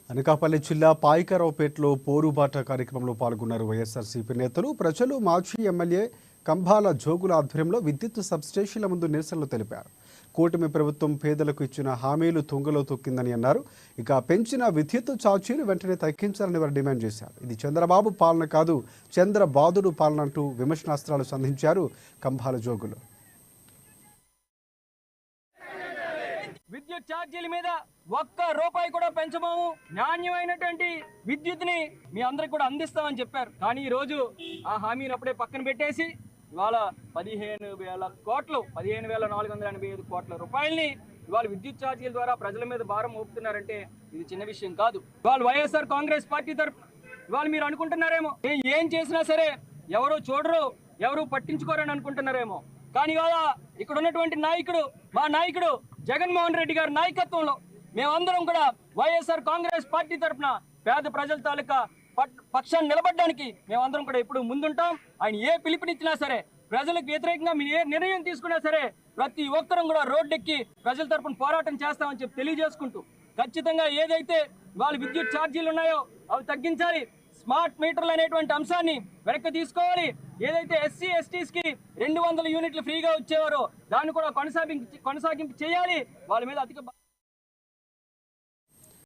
అనకాపల్లి జిల్లా పాయికరావుపేటలో పోరుబాట కార్యక్రమంలో పాల్గొన్నారు వైఎస్ఆర్సీపీ నేతలు. ప్రజలు మాజీ ఎమ్మెల్యే కంభాల జోగుల ఆధ్వర్యంలో విద్యుత్ సబ్స్టేషన్ల ముందు నిరసనలు తెలిపారు. కూటమి ప్రభుత్వం పేదలకు ఇచ్చిన హామీలు తుంగలో తొక్కిందని అన్నారు. ఇక పెంచిన విద్యుత్ ఛార్జీలు వెంటనే తగ్గించాలని వారు డిమాండ్ చేశారు. ఇది చంద్రబాబు పాలన కాదు, చంద్రబాదుడు పాలన అంటూ విమర్శనాస్త్రాలు సంధించారు కంభాల జోగులు. విద్యుత్ ఛార్జీల మీద ఒక్క రూపాయి కూడా పెంచబోము, నాణ్యమైనటువంటి విద్యుత్ని మీ అందరికి కూడా అందిస్తామని చెప్పారు. కానీ ఈ రోజు ఆ హామీని అప్పుడే పక్కన పెట్టేసి ఇవాళ 15,000 కోట్లు 15,485 కోట్ల రూపాయలని ఇవాళ విద్యుత్ ఛార్జీల ద్వారా ప్రజల మీద భారం మోపుతున్నారంటే ఇది చిన్న విషయం కాదు. ఇవాళ వైఎస్ఆర్ కాంగ్రెస్ పార్టీ తరఫు ఇవాళ మీరు అనుకుంటున్నారేమో ఏం చేసినా సరే ఎవరు చూడరు, ఎవరు పట్టించుకోరని అనుకుంటున్నారేమో. కానీ ఇవాళ ఇక్కడ ఉన్నటువంటి నాయకుడు, మా నాయకుడు జగన్మోహన్ రెడ్డి గారి నాయకత్వంలో మేమందరం కూడా వైఎస్ఆర్ కాంగ్రెస్ పార్టీ తరఫున పేద ప్రజల తాలూకా పక్షాన్ని నిలబడడానికి మేమందరం కూడా ఎప్పుడు ముందుంటాం. ఆయన ఏ పిలుపునిచ్చినా సరే, ప్రజలకు వ్యతిరేకంగా మీరు ఏ నిర్ణయం తీసుకున్నా సరే ప్రతి ఒక్కరం కూడా రోడ్డెక్కి ప్రజల తరఫున పోరాటం చేస్తామని చెప్పి తెలియజేసుకుంటూ, ఖచ్చితంగా ఏదైతే వాళ్ళు విద్యుత్ ఛార్జీలు ఉన్నాయో అవి తగ్గించాలి, స్మార్ట్ మీటర్లు అనేటువంటి అంశాన్ని వెనక్కి తీసుకోవాలి, ఏదైతే ఎస్సీ ఎస్టీస్కి 200 యూనిట్లు ఫ్రీగా వచ్చేవారో దాన్ని కూడా కొనసాగింపు చేయాలి, వాళ్ళ మీద అధిక